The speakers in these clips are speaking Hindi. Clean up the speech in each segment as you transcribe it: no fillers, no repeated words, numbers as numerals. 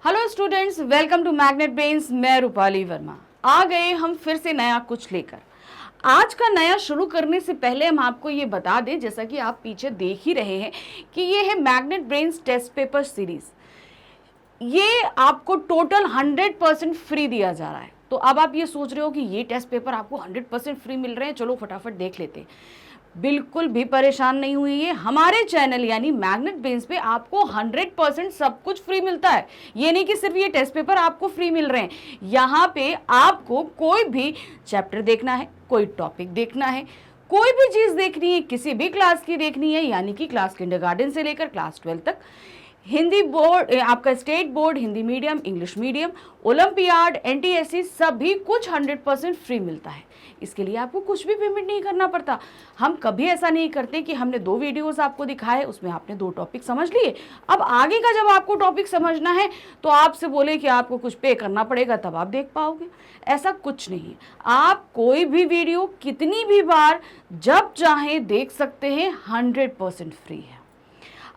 Hello students, welcome to Magnet Brains. मैं रूपाली वर्मा आ गए हम फिर से नया कुछ लेकर। आज का नया शुरू करने से पहले हम आपको ये बता दें, जैसा कि आप पीछे देख ही रहे हैं कि ये है Magnet Brains test paper series. ये आपको टोटल 100% फ्री दिया जा रहा है। तो अब आप ये सोच रहे हो कि ये टेस्ट पेपर आपको 100% फ्री मिल रहे हैं, चलो फटाफट देख लेते हैं। बिल्कुल भी परेशान नहीं हुई है। हमारे चैनल यानी मैग्नेट ब्रेन्स पे आपको 100% सब कुछ फ्री मिलता है। ये नहीं कि सिर्फ ये टेस्ट पेपर आपको फ्री मिल रहे हैं। यहाँ पे आपको कोई भी चैप्टर देखना है, कोई टॉपिक देखना है, कोई भी चीज देखनी है, किसी भी क्लास की देखनी है, यानी कि क्लास किंडरगार्टन से लेकर क्लास 12 तक, हिंदी बोर्ड, आपका state board, Hindi medium, English medium, olympiad, NTSC, सभी कुछ 100% फ्री मिलता है। इसके लिए आपको कुछ भी पेमेंट नहीं करना पड़ता। हम कभी ऐसा नहीं करते कि हमने 2 वीडियोस आपको दिखाए, उसमें आपने 2 टॉपिक समझ लिए, अब आगे का जब आपको टॉपिक समझना है तो आपसे बोले कि आपको कुछ पे करना पड़ेगा तब आप देख पाओगे। ऐसा कुछ नहीं है। आप कोई भी वीडियो कितनी भी बार जब चाहें देख सकते हैं, 100% फ्री है।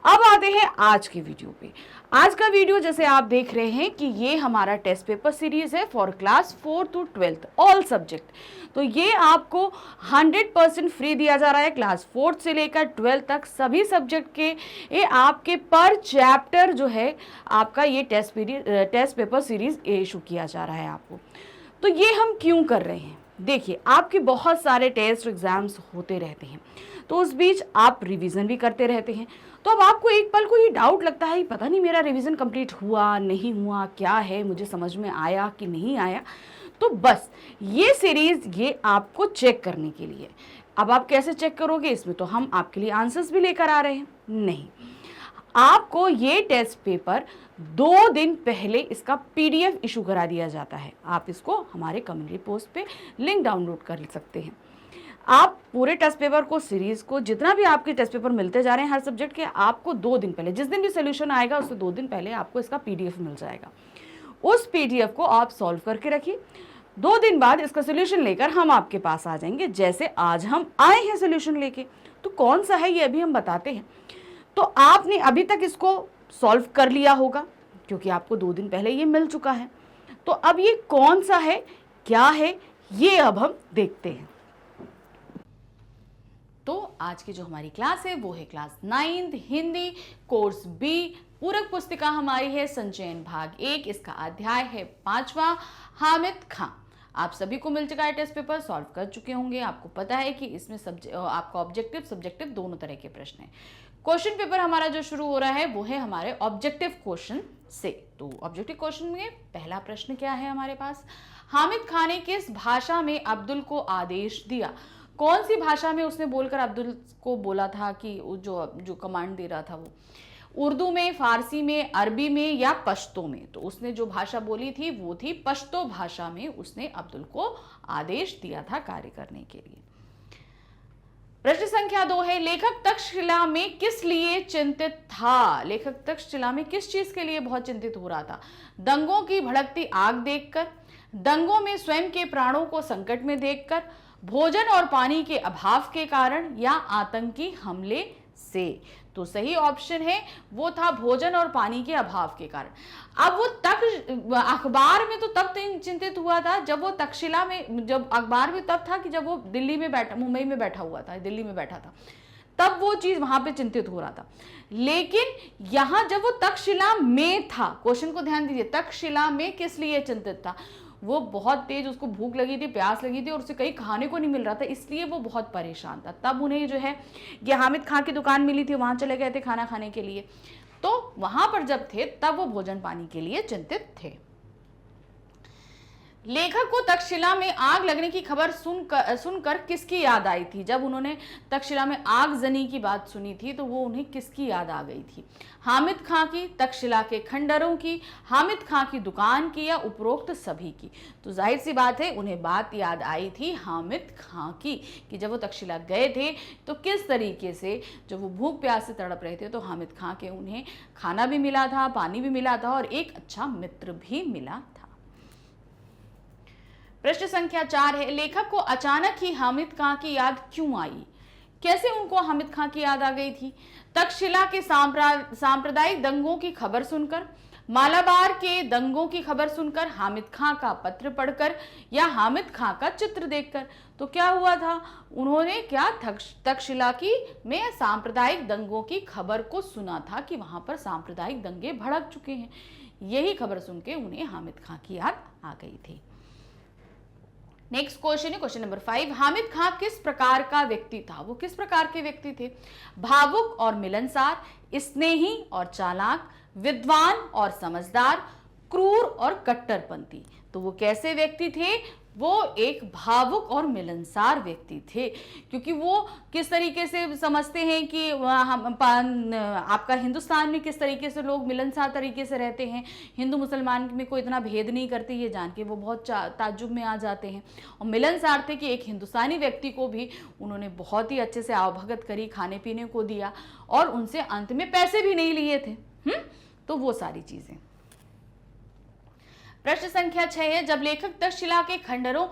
अब आते हैं आज के वीडियो पे। आज का वीडियो जैसे आप देख रहे हैं कि ये हमारा टेस्ट पेपर सीरीज है for class 4 to 12 all subject. तो ये आपको 100% फ्री दिया जा रहा है। क्लास 4 से लेकर 12 तक सभी सब्जेक्ट के ये आपके पर चैप्टर जो है आपका ये टेस्ट पेपर सीरीज इशू किया जा रहा है आपको। तो ये हम क्यों कर रहे हैं? देखिए, आपके बहुत सारे टेस्ट एग्जाम्स होते रहते हैं, तो उस बीच आप रिवीजन भी करते रहते हैं। तो अब आपको एक पल को ये डाउट लगता है, पता नहीं मेरा रिवीजन कंप्लीट हुआ नहीं हुआ, क्या है, मुझे समझ में आया कि नहीं आया। तो बस ये सीरीज ये आपको चेक करने के लिए। अब आप कैसे चेक करोगे? इसमें तो हम आपके लिए आंसर्स भी लेकर आ रहे हैं। नहीं, आपको ये टेस्ट पेपर 2 दिन पहले इसका पीडीएफ इशू करा दिया जाता है। आप इसको हमारे कम्युनिटी पोस्ट पे लिंक डाउनलोड कर सकते हैं। आप पूरे टेस्ट पेपर को, सीरीज को, जितना भी आपके टेस्ट पेपर मिलते जा रहे हैं हर सब्जेक्ट के, आपको 2 दिन पहले, जिस दिन भी सोल्यूशन आएगा उससे 2 दिन पहले आपको इसका पीडीएफ मिल जाएगा। उस पीडीएफ को आप सॉल्व करके रखिए। 2 दिन बाद इसका सोल्यूशन लेकर हम आपके पास आ जाएंगे, जैसे आज हम आए हैं सोल्यूशन लेके। तो कौन सा है ये अभी हम बताते हैं। तो आपने अभी तक इसको सॉल्व कर लिया होगा क्योंकि आपको 2 दिन पहले ये मिल चुका है। तो अब ये कौन सा है, क्या है, ये अब हम देखते हैं। तो आज की जो हमारी क्लास है वो है class 9th Hindi course B. पूरक पुस्तिका हमारी है संचयन भाग 1। इसका अध्याय है 5वां, हामिद खां। आप सभी को मिल चुका है टेस्ट पेपर, सॉल्व कर चुके होंगे। आपको पता है कि इसमें आपका ऑब्जेक्टिव सब्जेक्टिव दोनों तरह के प्रश्न हैं। क्वेश्चन पेपर हमारा जो शुरू हो रहा है वो है हमारे ऑब्जेक्टिव क्वेश्चन से। तो ऑब्जेक्टिव क्वेश्चन में पहला प्रश्न क्या है हमारे पास? हामिद खां ने किस भाषा में अब्दुल को आदेश दिया? कौन सी भाषा में उसने बोलकर अब्दुल को बोला था कि जो कमांड दे रहा था वो? उर्दू में, फारसी में, अरबी में या पश्तो में? तो उसने जो भाषा बोली थी वो थी पश्तो भाषा में उसने अब्दुल को आदेश दिया था कार्य करने के लिए। प्रश्न संख्या 2 है, लेखक तक्षशिला में किस लिए चिंतित था? लेखक तक्षशिला में किस चीज के लिए बहुत चिंतित हो रहा था? दंगों की भड़कती आग देखकर, दंगों में स्वयं के प्राणों को संकट में देखकर, भोजन और पानी के अभाव के कारण या आतंकी हमले से? तो सही ऑप्शन है वो था भोजन और पानी के अभाव के कारण। अब वो अखबार में तो तब चिंतित हुआ था जब वो तक्षशिला में, जब अखबार में तब था कि जब वो दिल्ली में बैठा, मुंबई में बैठा हुआ था, दिल्ली में बैठा था, तब वो चीज वहां पे चिंतित हो रहा था। लेकिन यहां जब वो तक्षशिला में था, क्वेश्चन को ध्यान दीजिए, तक्षशिला में किस लिए चिंतित था? वो बहुत तेज, उसको भूख लगी थी, प्यास लगी थी और उसे कहीं खाने को नहीं मिल रहा था, इसलिए वो बहुत परेशान था। तब उन्हें जो है ये हामिद खां की दुकान मिली थी, वहां चले गए थे खाना खाने के लिए। तो वहां पर जब थे तब वो भोजन पानी के लिए चिंतित थे। लेखक को तक्षशिला में आग लगने की खबर सुनकर किसकी याद आई थी? जब उन्होंने तक्षशिला में आगजनी की बात सुनी थी तो वो उन्हें किसकी याद आ गई थी? हामिद खां की, तक्षशिला के खंडरों की, हामिद खां की दुकान की या उपरोक्त सभी की? तो जाहिर सी बात है उन्हें बात याद आई थी हामिद खां की, कि जब वो तक्षशिला गए थे तो किस तरीके से जब वो भूख प्यास से तड़प रहे थे तो हामिद खां के उन्हें खाना भी मिला था, पानी भी मिला था और एक अच्छा मित्र भी मिला था। प्रश्न संख्या 4 है, लेखक को अचानक ही हामिद खां की याद क्यों आई? कैसे उनको हामिद खां की याद आ गई थी? तक्षशिला के सांप्रदायिक दंगों की खबर सुनकर, मालाबार के दंगों की खबर सुनकर, हामिद खां का पत्र पढ़कर या हामिद खां का चित्र देखकर। तो क्या हुआ था, उन्होंने क्या तक्षशिला की में सांप्रदायिक दंगों की खबर को सुना था कि वहां पर सांप्रदायिक दंगे भड़क चुके हैं। यही खबर सुन के उन्हें हामिद खां की याद आ गई थी। नेक्स्ट क्वेश्चन है क्वेश्चन नंबर 5। हामिद खां किस प्रकार का व्यक्ति था? वो किस प्रकार के व्यक्ति थे? भावुक और मिलनसार, स्नेही और चालाक, विद्वान और समझदार, क्रूर और कट्टरपंथी। तो वो कैसे व्यक्ति थे? वो एक भावुक और मिलनसार व्यक्ति थे, क्योंकि वो किस तरीके से समझते हैं कि आपका हिंदुस्तान में किस तरीके से लोग मिलनसार तरीके से रहते हैं, हिंदू मुसलमान में कोई इतना भेद नहीं करते, ये जान के वो बहुत ताज्जुब में आ जाते हैं। और मिलनसार थे कि एक हिंदुस्तानी व्यक्ति को भी उन्होंने बहुत ही अच्छे से आवभगत करी, खाने पीने को दिया और उनसे अंत में पैसे भी नहीं लिए थे। तो वो सारी चीजें। प्रश्न संख्या 6 है, जब लेखक तक्षशिला के खंडरों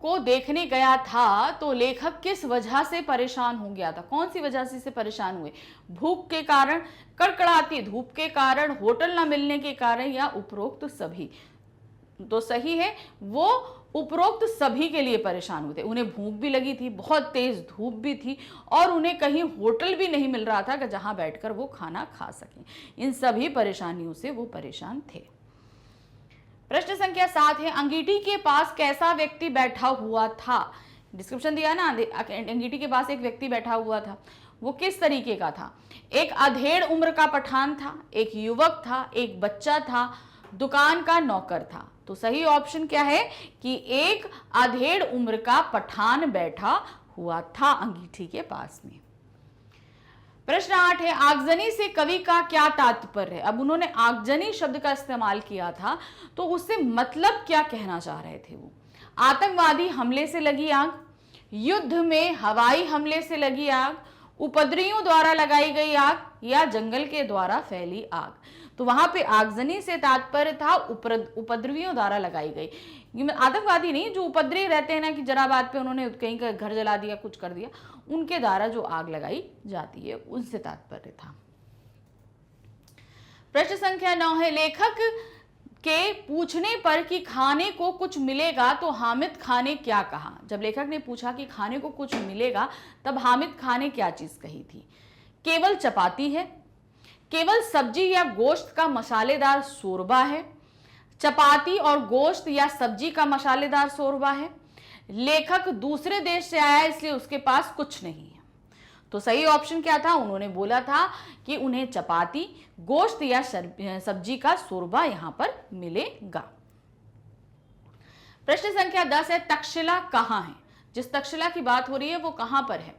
को देखने गया था तो लेखक किस वजह से परेशान हो गया था? कौन सी वजह से परेशान हुए? भूख के कारण, कड़कड़ाती धूप के कारण, होटल न मिलने के कारण या उपरोक्त सभी? तो सही है, वो उपरोक्त सभी के लिए परेशान हुए थे। उन्हें भूख भी लगी थी, बहुत तेज धूप भी थी और उन्हें कहीं होटल भी नहीं मिल रहा था कि जहां बैठकर वो खाना खा सकें। इन सभी परेशानियों से वो परेशान थे। प्रश्न संख्या 7 है, अंगीठी के पास कैसा व्यक्ति बैठा हुआ था? डिस्क्रिप्शन दिया ना, अंगीठी के पास एक व्यक्ति बैठा हुआ था। वो किस तरीके का था? एक अधेड़ उम्र का पठान था, एक युवक था, एक बच्चा था, दुकान का नौकर था। तो सही ऑप्शन क्या है कि एक अधेड़ उम्र का पठान बैठा हुआ था अंगीठी के पास में। प्रश्न 8 है, आगजनी से कवि का क्या तात्पर्य है? अब उन्होंने आगजनी शब्द का इस्तेमाल किया था, तो उससे मतलब क्या कहना चाह रहे थे वो? आतंकवादी हमले से लगी आग, युद्ध में हवाई हमले से लगी आग, उपद्रवियों द्वारा लगाई गई आग या जंगल के द्वारा फैली आग? तो वहां पे आगजनी से तात्पर्य था उपद्रवियों द्वारा लगाई गई। आतंकवादी नहीं, जो उपद्रवी रहते हैं ना, कि जराबाद पे उन्होंने कहीं का घर जला दिया, कुछ कर दिया, उनके द्वारा जो आग लगाई जाती है उनसे तात्पर्य था। प्रश्न संख्या 9 है, लेखक के पूछने पर कि खाने को कुछ मिलेगा तो हामिद खां ने क्या कहा? जब लेखक ने पूछा कि खाने को कुछ मिलेगा तब हामिद खां ने क्या चीज कही थी? केवल चपाती है, केवल सब्जी या गोश्त का मसालेदार शोरबा है, चपाती और गोश्त या सब्जी का मसालेदार शोरबा है, लेखक दूसरे देश से आया इसलिए उसके पास कुछ नहीं है। तो सही ऑप्शन क्या था? उन्होंने बोला था कि उन्हें चपाती, गोश्त या सब्जी का शोरबा यहां पर मिलेगा। प्रश्न संख्या 10 है, तक्षशिला कहां है? जिस तक्षशिला की बात हो रही है वो कहां पर है?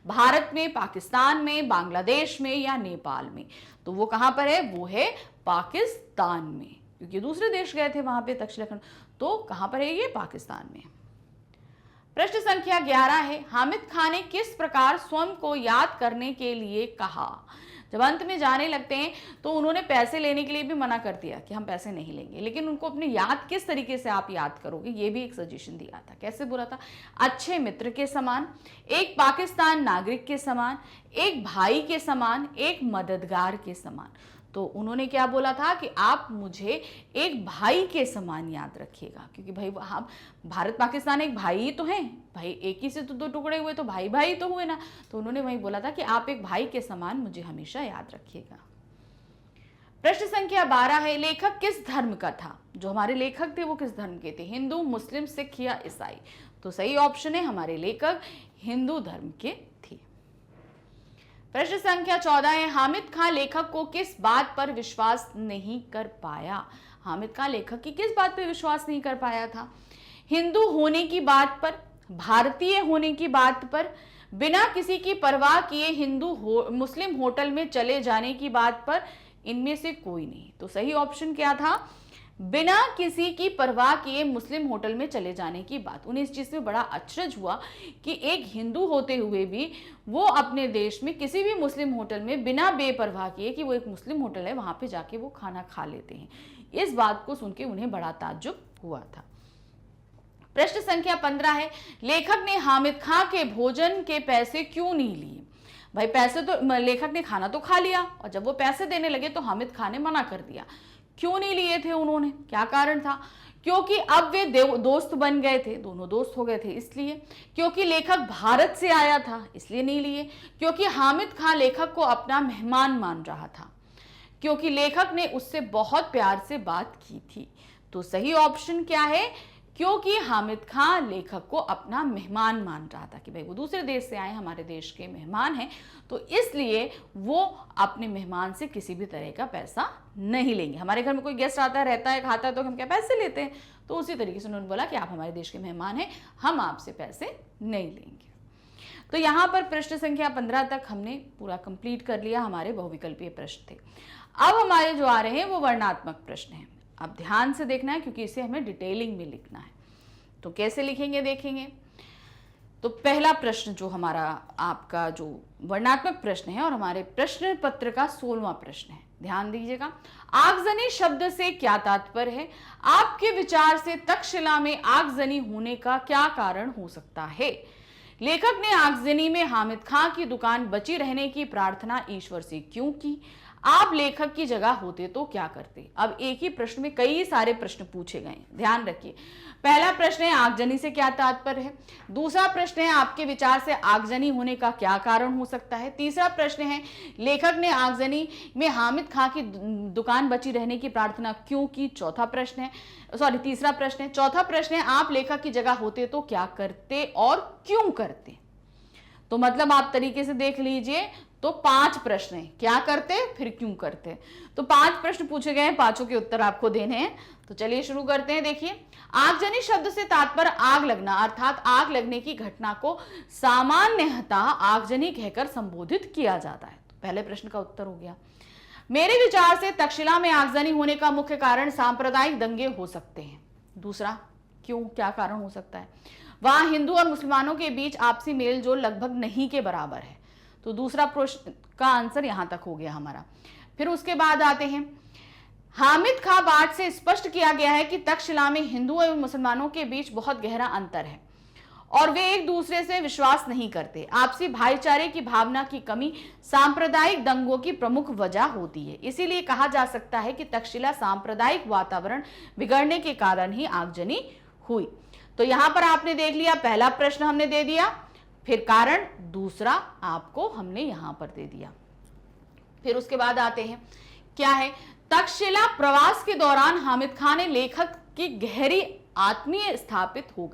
भारत में, पाकिस्तान में, बांग्लादेश में या नेपाल में? तो वो कहां पर है? वो है पाकिस्तान में, क्योंकि दूसरे देश गए थे वहां पे तक्षशिला खंड। तो कहां पर है ये? पाकिस्तान में। प्रश्न संख्या 11 है, हामिद खां ने किस प्रकार स्वयं को याद करने के लिए कहा? जब अंत में जाने लगते हैं तो उन्होंने पैसे लेने के लिए भी मना कर दिया कि हम पैसे नहीं लेंगे, लेकिन उनको अपने याद किस तरीके से आप याद करोगे ये भी एक सजेशन दिया था। कैसे बोला था? अच्छे मित्र के समान, एक पाकिस्तान नागरिक के समान, एक भाई के समान, एक मददगार के समान। तो उन्होंने क्या बोला था कि आप मुझे एक भाई के समान याद रखिएगा, क्योंकि भाई हम भारत पाकिस्तान एक भाई ही तो हैं, भाई एक ही से तो दो टुकड़े हुए तो भाई भाई तो हुए ना। तो उन्होंने वही बोला था कि आप एक भाई के समान मुझे हमेशा याद रखिएगा। प्रश्न संख्या 12 है, लेखक किस धर्म का था? जो हमारे लेखक थे वो किस धर्म के थे? हिंदू, मुस्लिम, सिख या ईसाई? तो सही ऑप्शन है, हमारे लेखक हिंदू धर्म के थे। प्रश्न संख्या 14 है, हामिद खां लेखक को किस बात पर विश्वास नहीं कर पाया? हामिद खां लेखक की किस बात पर विश्वास नहीं कर पाया था? हिंदू होने की बात पर, भारतीय होने की बात पर, बिना किसी की परवाह किए मुस्लिम होटल में चले जाने की बात पर? इनमें से कोई नहीं। तो सही ऑप्शन क्या था? बिना किसी की परवाह किए मुस्लिम होटल में चले जाने की बात। उन्हें इस चीज में बड़ा अचरज हुआ कि एक हिंदू होते हुए भी वो अपने देश में किसी भी मुस्लिम होटल में बिना बेपरवाह किए कि वो एक मुस्लिम होटल है वहां पे जाके वो खाना खा लेते हैं। इस बात को सुन के उन्हें बड़ा ताज्जुब हुआ था। प्रश्न संख्या 15 है, लेखक ने हामिद खां के भोजन के पैसे क्यों नहीं लिए? भाई पैसे तो लेखक ने खाना तो खा लिया और जब वो पैसे देने लगे तो हामिद खां ने मना कर दिया। क्यों नहीं लिए थे उन्होंने, क्या कारण था? क्योंकि अब वे दोस्त बन गए थे, दोनों दोस्त हो गए थे इसलिए। क्योंकि लेखक भारत से आया था इसलिए नहीं लिए। क्योंकि हामिद खान लेखक को अपना मेहमान मान रहा था। क्योंकि लेखक ने उससे बहुत प्यार से बात की थी। तो सही ऑप्शन क्या है? क्योंकि हामिद खान लेखक को अपना मेहमान मान रहा था कि भाई वो दूसरे देश से आए, हमारे देश के मेहमान हैं, तो इसलिए वो अपने मेहमान से किसी भी तरह का पैसा नहीं लेंगे। हमारे घर में कोई गेस्ट आता है, रहता है, खाता है, तो हम क्या पैसे लेते हैं? तो उसी तरीके से उन्होंने बोला कि आप हमारे देश के मेहमान हैं, हम आपसे पैसे नहीं लेंगे। तो यहाँ पर प्रश्न संख्या 15 तक हमने पूरा कंप्लीट कर लिया, हमारे बहुविकल्पीय प्रश्न थे। अब हमारे जो आ रहे हैं वो वर्णनात्मक प्रश्न हैं। अब ध्यान से देखना है क्योंकि इसे हमें डिटेलिंग में लिखना है। तो कैसे लिखेंगे देखेंगे। तो पहला प्रश्न जो हमारा आपका जो वर्णनात्मक प्रश्न है और हमारे प्रश्न पत्र का 16वां प्रश्न है, ध्यान दीजिएगा। आगजनी शब्द से क्या तात्पर्य है? आपके विचार से तक्षशिला में आगजनी होने का क्या कारण हो सकता है? लेखक ने आगजनी में हामिद खां की दुकान बची रहने की प्रार्थना ईश्वर से क्यों की? आप लेखक की जगह होते तो क्या करते? अब एक ही प्रश्न में कई सारे प्रश्न पूछे गए, ध्यान रखिए। पहला प्रश्न है आगजनी से क्या तात्पर्य है। दूसरा प्रश्न है आपके विचार से आगजनी होने का क्या कारण हो सकता है। तीसरा प्रश्न है लेखक ने आगजनी में हामिद खां की दुकान बची रहने की प्रार्थना क्यों की। तीसरा प्रश्न है। चौथा प्रश्न है आप लेखक की जगह होते तो क्या करते और क्यों करते। तो मतलब आप तरीके से देख लीजिए, तो 5 प्रश्न हैं, क्या करते फिर क्यों करते। तो 5 प्रश्न पूछे गए हैं, 5 के उत्तर आपको देने हैं। तो चलिए शुरू करते हैं। देखिए, आगजनी शब्द से तात्पर्य आग लगना अर्थात आग लगने की घटना को सामान्यतः आगजनी कहकर संबोधित किया जाता है। तो पहले प्रश्न का उत्तर हो गया। मेरे विचार से तक्षशिला में आगजनी होने का मुख्य कारण सांप्रदायिक दंगे हो सकते हैं। दूसरा, क्यों, क्या कारण हो सकता है? वहां हिंदू और मुसलमानों के बीच आपसी मेल जोल लगभग नहीं के बराबर है। तो दूसरा प्रश्न का आंसर यहां तक हो गया हमारा। फिर उसके बाद आते हैं, हामिद खां बात से स्पष्ट किया गया है कि तक्षशिला में हिंदू एवं मुसलमानों के बीच बहुत गहरा अंतर है और वे एक दूसरे से विश्वास नहीं करते। आपसी भाईचारे की भावना की कमी सांप्रदायिक दंगों की प्रमुख वजह होती है। इसीलिए कहा जा सकता है कि तक्षशिला सांप्रदायिक वातावरण बिगड़ने के कारण ही आगजनी हुई। तो यहां पर आपने देख लिया, पहला प्रश्न हमने दे दिया, फिर कारण दूसरा आपको हमने यहां पर दे दिया। फिर उसके बाद आते हैं, क्या है? तक्षशिला प्रवास के दौरान हामिद खां ने लेखक की गहरी आत्मीयता स्थापित हो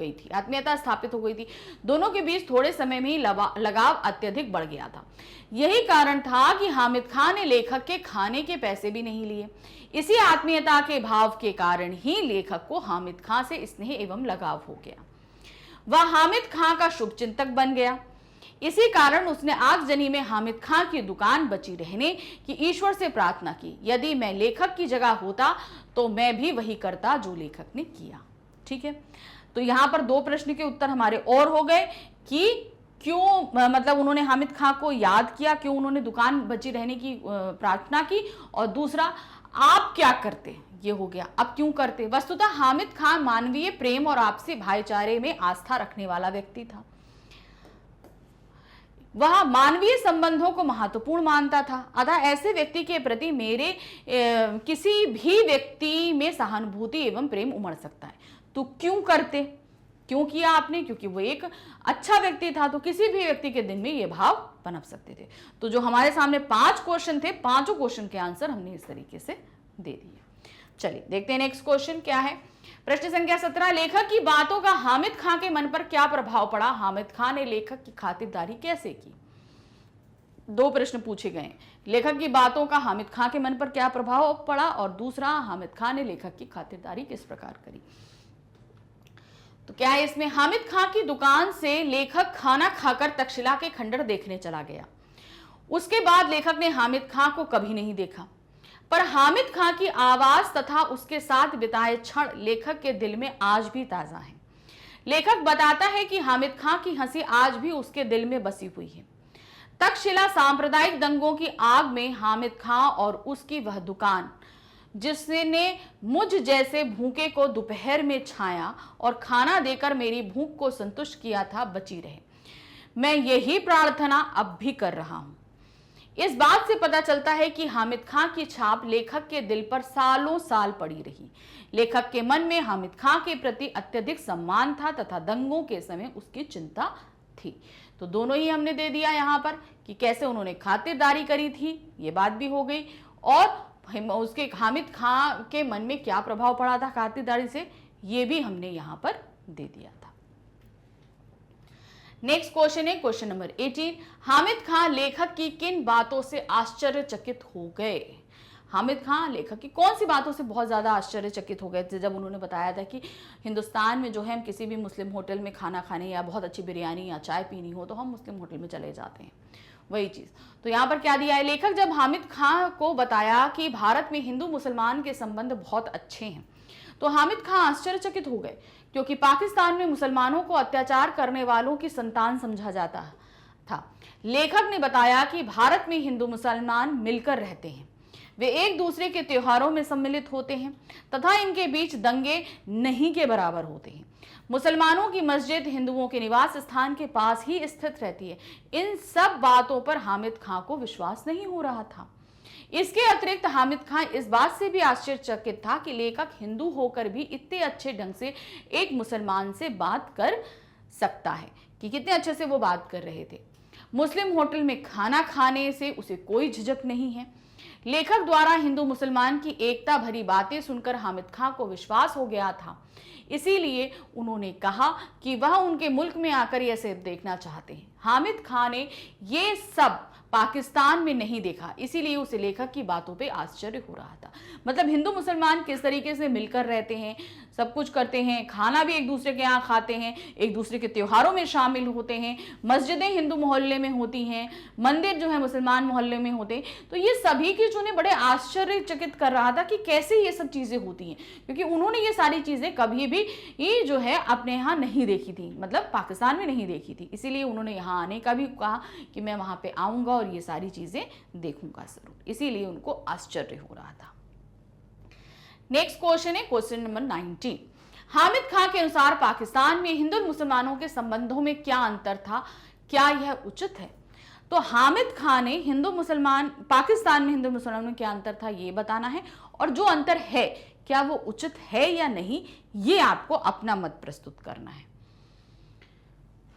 गई थी। दोनों के बीच थोड़े समय में ही लगाव अत्यधिक बढ़ गया था। यही कारण था कि हामिद खां ने लेखक के खाने के पैसे भी नहीं लिए। इसी आत्मीयता के भाव के कारण ही लेखक को हामिद खां से स्नेह एवं लगाव हो गया। वह हामिद खां का शुभचिंतक बन गया। इसी कारण उसने आगजनी में हामिद खां की दुकान बची रहने की ईश्वर से प्रार्थना की। यदि मैं लेखक की जगह होता तो मैं भी वही करता जो लेखक ने किया। ठीक है, तो यहां पर 2 प्रश्न के उत्तर हमारे और हो गए कि क्यों, मतलब उन्होंने हामिद खां को याद किया, क्यों उन्होंने दुकान बची रहने की प्रार्थना की, और दूसरा आप क्या करते, ये हो गया। अब क्यों करते? वस्तुतः हामिद खां मानवीय प्रेम और आपसी भाईचारे में आस्था रखने वाला व्यक्ति था। वह मानवीय संबंधों को महत्वपूर्ण मानता था। अतः ऐसे व्यक्ति के प्रति मेरे किसी भी व्यक्ति में सहानुभूति एवं प्रेम उमड़ सकता है। तो क्यों करते, क्यों किया आपने? क्योंकि वो एक अच्छा व्यक्ति था, तो किसी भी व्यक्ति के दिल में ये भाव पनप सकते थे। तो जो हमारे सामने 5 क्वेश्चन थे, 5 क्वेश्चन के आंसर हमने इस तरीके से दे दिए। चलिए देखते हैं नेक्स्ट क्वेश्चन क्या है। प्रश्न संख्या 17, लेखक की बातों का हामिद खां के मन पर क्या प्रभाव पड़ा? हामिद खां ने लेखक की खातिरदारी कैसे की? 2 प्रश्न पूछे गए, लेखक की बातों का हामिद खां के मन पर क्या प्रभाव पड़ा, और दूसरा हामिद खां ने लेखक की खातिरदारी किस प्रकार करी। तो क्या है इसमें? हामिद खां की दुकान से लेखक खाना खाकर तक्षशिला के खंडर देखने चला गया। उसके बाद लेखक ने हामिद खां को कभी नहीं देखा, पर हामिद खां की आवाज तथा उसके साथ बिताए क्षण लेखक के दिल में आज भी ताजा है। लेखक बताता है कि हामिद खां की हंसी आज भी उसके दिल में बसी हुई है। तक्षशिला सांप्रदायिक दंगों की आग में हामिद खां और उसकी वह दुकान, जिसने मुझ जैसे भूखे को दोपहर में छाया और खाना देकर मेरी भूख को संतुष्ट किया था, बची रहे। मैं यही प्रार्थना अब भी कर रहा हूं। इस बात से पता चलता है कि हामिद खां की छाप लेखक के दिल पर सालों साल पड़ी रही। लेखक के मन में हामिद खां के प्रति अत्यधिक सम्मान था तथा दंगों के समय उसकी चिंता थी। तो दोनों ही हमने दे दिया यहाँ पर कि कैसे उन्होंने खातिरदारी करी थी, ये बात भी हो गई, और उसके हामिद खां के मन में क्या प्रभाव पड़ा था खातिरदारी से, ये भी हमने यहाँ पर दे दिया था। नेक्स्ट क्वेश्चन है क्वेश्चन नंबर 18। हामिद खां लेखक की किन बातों से आश्चर्यचकित हो गए? हामिद खां लेखक की कौन सी बातों से बहुत ज्यादा आश्चर्यचकित हो गए थे जब उन्होंने बताया था कि हिंदुस्तान में जो है हम किसी भी मुस्लिम होटल में खाना खाने या बहुत अच्छी बिरयानी या चाय पीनी हो तो हम मुस्लिम होटल में चले जाते हैं, वही चीज। तो यहाँ पर क्या दिया है, लेखक जब हामिद खां को बताया कि भारत में हिंदू मुसलमान के संबंध बहुत अच्छे हैं तो हामिद खां आश्चर्यचकित हो गए, क्योंकि पाकिस्तान में मुसलमानों को अत्याचार करने वालों की संतान समझा जाता था। लेखक ने बताया कि भारत में हिंदू मुसलमान मिलकर रहते हैं, वे एक दूसरे के त्योहारों में सम्मिलित होते हैं तथा इनके बीच दंगे नहीं के बराबर होते हैं। मुसलमानों की मस्जिद हिंदुओं के निवास स्थान के पास ही स्थित रहती है। इन सब बातों पर हामिद खां को विश्वास नहीं हो रहा था। इसके अतिरिक्त हामिद खां इस बात से भी आश्चर्यचकित था कि लेखक हिंदू होकर भी इतने अच्छे ढंग से एक मुसलमान से बात कर सकता है, कि कितने अच्छे से वो बात कर रहे थे। मुस्लिम होटल में खाना खाने से उसे कोई झिझक नहीं है। लेखक द्वारा हिंदू मुसलमान की एकता भरी बातें सुनकर हामिद खां को विश्वास हो गया था, इसीलिए उन्होंने कहा कि वह उनके मुल्क में आकर यह सब देखना चाहते हैं। हामिद खां ने ये सब पाकिस्तान में नहीं देखा, इसीलिए उसे लेखक की बातों पे आश्चर्य हो रहा था। मतलब हिंदू मुसलमान किस तरीके से मिलकर रहते हैं, सब कुछ करते हैं, खाना भी एक दूसरे के यहाँ खाते हैं, एक दूसरे के त्योहारों में शामिल होते हैं, मस्जिदें हिंदू मोहल्ले में होती हैं, मंदिर जो है मुसलमान मोहल्ले में होते हैं। तो ये सभी की जो ने बड़े आश्चर्यचकित कर रहा था कि कैसे ये सब चीजें होती हैं, क्योंकि उन्होंने ये सारी चीजें कभी भी ये जो है अपने यहाँ नहीं देखी थी, मतलब पाकिस्तान में नहीं देखी थी। इसीलिए उन्होंने यहाँ आने का भी कहा कि मैं वहां पे आऊंगा और ये सारी चीजें देखूंगा जरूर, इसीलिए उनको आश्चर्य हो रहा था। नेक्स्ट क्वेश्चन है क्वेश्चन नंबर 19। हामिद खां के अनुसार पाकिस्तान में हिंदू मुसलमानों के संबंधों में क्या अंतर था, क्या यह उचित है? तो हामिद खां ने पाकिस्तान में हिंदू मुसलमानों में क्या अंतर था ये बताना है, और जो अंतर है क्या वो उचित है या नहीं, ये आपको अपना मत प्रस्तुत करना है।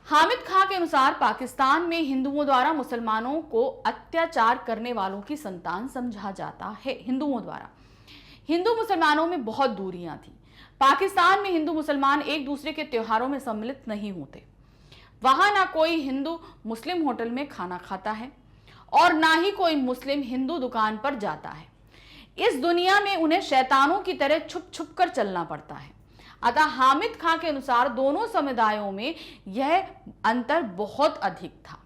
हामिद खां के अनुसार पाकिस्तान में हिंदुओं द्वारा मुसलमानों को अत्याचार करने वालों की संतान समझा जाता है। हिंदुओं द्वारा हिंदू मुसलमानों में बहुत दूरियां थी। पाकिस्तान में हिंदू मुसलमान एक दूसरे के त्योहारों में सम्मिलित नहीं होते। वहां ना कोई हिंदू मुस्लिम होटल में खाना खाता है और ना ही कोई मुस्लिम हिंदू दुकान पर जाता है। इस दुनिया में उन्हें शैतानों की तरह छुप छुप कर चलना पड़ता है। अतः हामिद खां के अनुसार दोनों समुदायों में यह अंतर बहुत अधिक था।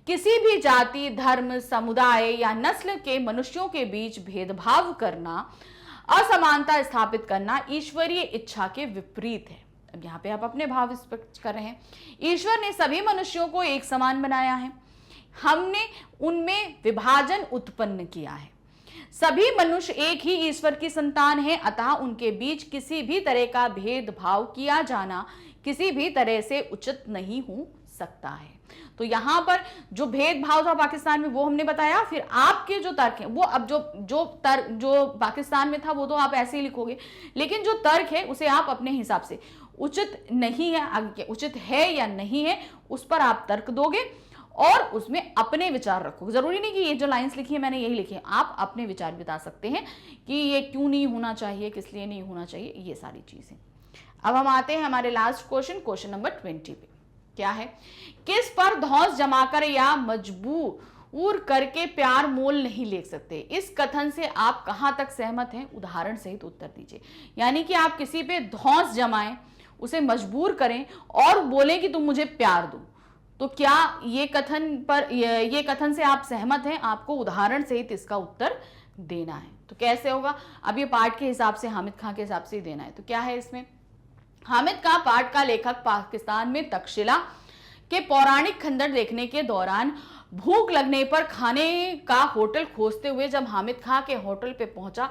किसी भी जाति, धर्म, समुदाय या नस्ल के मनुष्यों के बीच भेदभाव करना, असमानता स्थापित करना ईश्वरीय इच्छा के विपरीत है। अब यहाँ पे आप अपने भाव स्पष्ट कर रहे हैं। ईश्वर ने सभी मनुष्यों को एक समान बनाया है, हमने उनमें विभाजन उत्पन्न किया है। सभी मनुष्य एक ही ईश्वर की संतान हैं, अतः उनके बीच किसी भी तरह का भेदभाव किया जाना किसी भी तरह से उचित नहीं हो सकता है। तो यहां पर जो भेदभाव था पाकिस्तान में वो हमने बताया। फिर आपके जो तर्क है वो अब जो पाकिस्तान में था वो तो आप ऐसे ही लिखोगे, लेकिन जो तर्क है उसे आप अपने हिसाब से उचित नहीं है, उचित है या नहीं है, उस पर आप तर्क दोगे और उसमें अपने विचार रखो। जरूरी नहीं कि ये जो लाइंस लिखी है मैंने यही लिखी है, आप अपने विचार बता सकते हैं कि ये क्यों नहीं होना चाहिए, किस लिए नहीं होना चाहिए, ये सारी चीजें। अब हम आते हैं हमारे लास्ट क्वेश्चन नंबर 20 पे। क्या है, किस पर धौंस जमाकर या मजबूर करके प्यार मोल नहीं ले सकते? इस कथन से आप कहां तक सहमत हैं, उदाहरण सहित उत्तर दीजिए। यानी कि आप किसी पे धौंस जमाएं, उसे मजबूर करें और बोलें कि तुम मुझे प्यार दो, तो क्या ये कथन से आप सहमत हैं? आपको उदाहरण सहित इसका उत्तर देना है। तो कैसे होगा? अब ये पाठ के हिसाब से, हामिद खां के हिसाब से ही देना है। तो क्या है इसमें? हामिद खां पाठ का लेखक पाकिस्तान में तक्षशिला के पौराणिक खंडर देखने के दौरान भूख लगने पर खाने का होटल खोजते हुए जब हामिद खां के होटल पे पहुंचा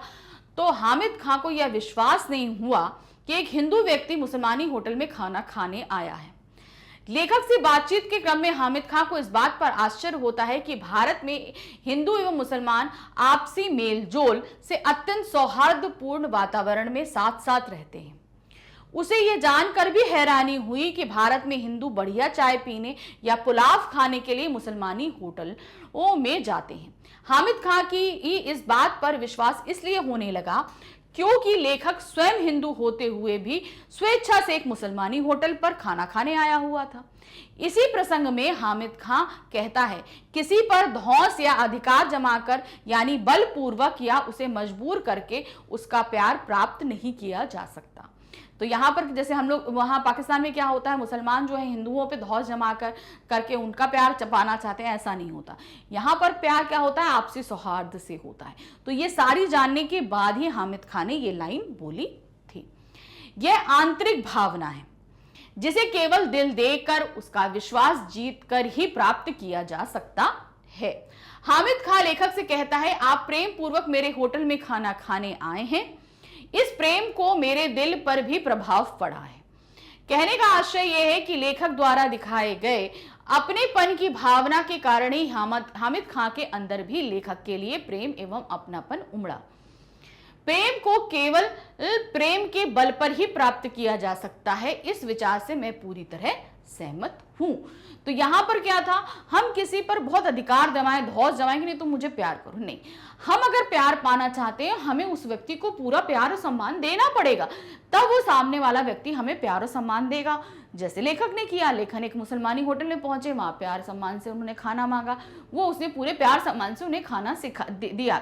तो हामिद खां को यह विश्वास नहीं हुआ कि एक हिंदू व्यक्ति मुसलमानी होटल में खाना खाने आया है। लेखक से बातचीत के क्रम में हामिद खां को इस बात पर आश्चर्य होता है कि भारत में हिंदू एवं मुसलमान आपसी मेल जोल से अत्यंत सौहार्दपूर्ण वातावरण में साथ साथ रहते हैं। उसे यह जानकर भी हैरानी हुई कि भारत में हिंदू बढ़िया चाय पीने या पुलाव खाने के लिए मुसलमानी होटलों में जाते हैं। हामिद खां की इस बात पर विश्वास इसलिए होने लगा क्योंकि लेखक स्वयं हिंदू होते हुए भी स्वेच्छा से एक मुसलमानी होटल पर खाना खाने आया हुआ था। इसी प्रसंग में हामिद खां कहता है, किसी पर धौंस या अधिकार जमाकर यानी बलपूर्वक या उसे मजबूर करके उसका प्यार प्राप्त नहीं किया जा सकता। तो यहाँ पर जैसे हम लोग वहाँ पाकिस्तान में क्या होता है, मुसलमान जो है हिंदुओं पे धौंस जमा करके उनका प्यार पाना चाहते हैं, ऐसा नहीं होता। यहाँ पर प्यार क्या होता है, आपसी सौहार्द से होता है। तो ये सारी जानने के बाद ही हामिद खान ने ये लाइन बोली थी। यह आंतरिक भावना है जिसे केवल दिल देकर उसका विश्वास जीत कर ही प्राप्त किया जा सकता है। हामिद खान लेखक से कहता है, आप प्रेम पूर्वक मेरे होटल में खाना खाने आए हैं, इस प्रेम को मेरे दिल पर भी प्रभाव पड़ा है। कहने का आशय यह है कि लेखक द्वारा दिखाए गए अपनेपन की भावना के कारण ही हामिद खां के अंदर भी लेखक के लिए प्रेम एवं अपनापन उमड़ा। प्रेम को केवल प्रेम के बल पर ही प्राप्त किया जा सकता है, इस विचार से मैं पूरी तरह सहमत हूं। तो यहां पर क्या था, हम किसी पर बहुत अधिकार जमाएं, धौंस जमाएं कि नहीं तुम मुझे प्यार करो, नहीं। हम अगर प्यार पाना चाहते हैं, हमें उस व्यक्ति को पूरा प्यार और सम्मान देना पड़ेगा, तब वो सामने वाला व्यक्ति हमें प्यार और सम्मान देगा। जैसे लेखक ने किया, लेखक एक मुसलमानी होटल में पहुंचे, वहां प्यार सम्मान से उन्होंने खाना मांगा, वो उसने पूरे प्यार सम्मान से उन्हें खाना दिया।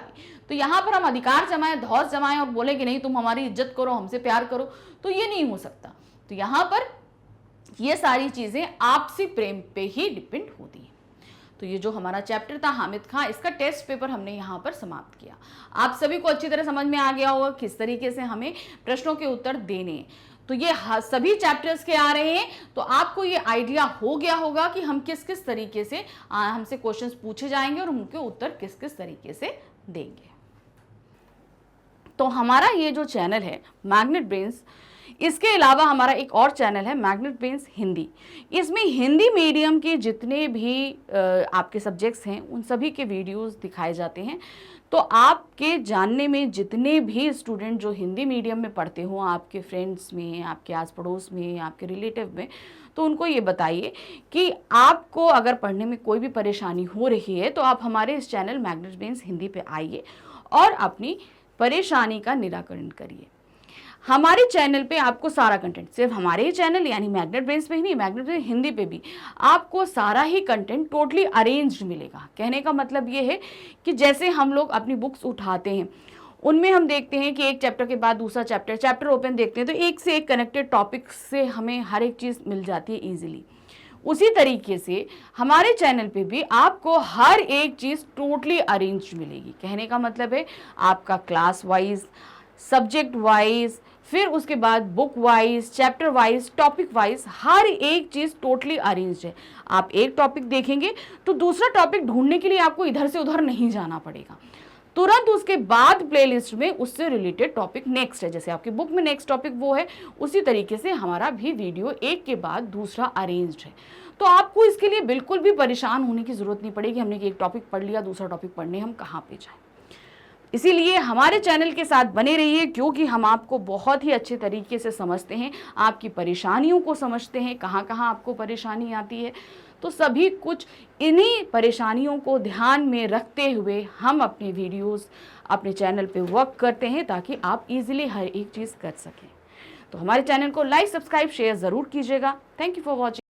तो यहाँ पर हम अधिकार जमाएं, धौंस जमाएं और बोले कि नहीं तुम हमारी इज्जत करो, हमसे प्यार करो, तो ये नहीं हो सकता। तो यहाँ पर ये सारी चीजें आपसी प्रेम पे ही डिपेंड होती है। तो ये जो हमारा चैप्टर था हामिद खां, इसका टेस्ट पेपर हमने यहाँ पर समाप्त किया। आप सभी को अच्छी तरह समझ में आ गया होगा किस तरीके से हमें प्रश्नों के उत्तर देने हैं। तो ये सभी चैप्टर्स के आ रहे हैं, तो आपको ये आइडिया हो गया होगा कि हम किस किस तरीके से हमसे क्वेश्चंस पूछे जाएंगे और उनके उत्तर किस किस तरीके से देंगे। तो हमारा ये जो चैनल है मैग्नेट ब्रेन्स, इसके अलावा हमारा एक और चैनल है मैग्नेट ब्रेन्स हिंदी। इसमें हिंदी मीडियम के जितने भी आपके सब्जेक्ट्स हैं उन सभी के वीडियोस दिखाए जाते हैं। तो आपके जानने में जितने भी स्टूडेंट जो हिंदी मीडियम में पढ़ते हो, आपके फ्रेंड्स में, आपके आस पड़ोस में, आपके रिलेटिव में, तो उनको ये बताइए कि आपको अगर पढ़ने में कोई भी परेशानी हो रही है तो आप हमारे इस चैनल मैग्नेट ब्रेन्स हिंदी पे आइए और अपनी परेशानी का निराकरण करिए। हमारे चैनल पे आपको सारा कंटेंट, सिर्फ हमारे ही चैनल यानी मैग्नेट ब्रेन्स पे ही नहीं, मैग्नेट ब्रेन्स हिंदी पे भी आपको सारा ही कंटेंट टोटली अरेंज्ड मिलेगा। कहने का मतलब ये है कि जैसे हम लोग अपनी बुक्स उठाते हैं, उनमें हम देखते हैं कि एक चैप्टर के बाद दूसरा चैप्टर ओपन देखते हैं, तो एक से एक कनेक्टेड टॉपिक से हमें हर एक चीज़ मिल जाती है ईजिली। उसी तरीके से हमारे चैनल पे भी आपको हर एक चीज़ टोटली अरेंज्ड मिलेगी। कहने का मतलब है आपका क्लास वाइज, सब्जेक्ट वाइज, फिर उसके बाद book wise, chapter wise, topic wise हर एक चीज़ टोटली अरेंज्ड है। आप एक टॉपिक देखेंगे तो दूसरा टॉपिक ढूंढने के लिए आपको इधर से उधर नहीं जाना पड़ेगा, तुरंत उसके बाद प्लेलिस्ट में उससे रिलेटेड टॉपिक नेक्स्ट है। जैसे आपकी बुक में नेक्स्ट टॉपिक वो है, उसी तरीके से हमारा भी वीडियो एक के बाद दूसरा अरेंज्ड है। तो आपको इसके लिए बिल्कुल भी परेशान होने की ज़रूरत नहीं पड़ेगी, हमने एक टॉपिक पढ़ लिया, दूसरा टॉपिक पढ़ने हम कहाँ पे जाएं। इसीलिए हमारे चैनल के साथ बने रहिए, क्योंकि हम आपको बहुत ही अच्छे तरीके से समझते हैं, आपकी परेशानियों को समझते हैं, कहाँ कहाँ आपको परेशानी आती है। तो सभी कुछ इन्हीं परेशानियों को ध्यान में रखते हुए हम अपने वीडियोस अपने चैनल पे वर्क करते हैं, ताकि आप इजीली हर एक चीज़ कर सकें। तो हमारे चैनल को लाइक, सब्सक्राइब, शेयर ज़रूर कीजिएगा। Thank you for watching.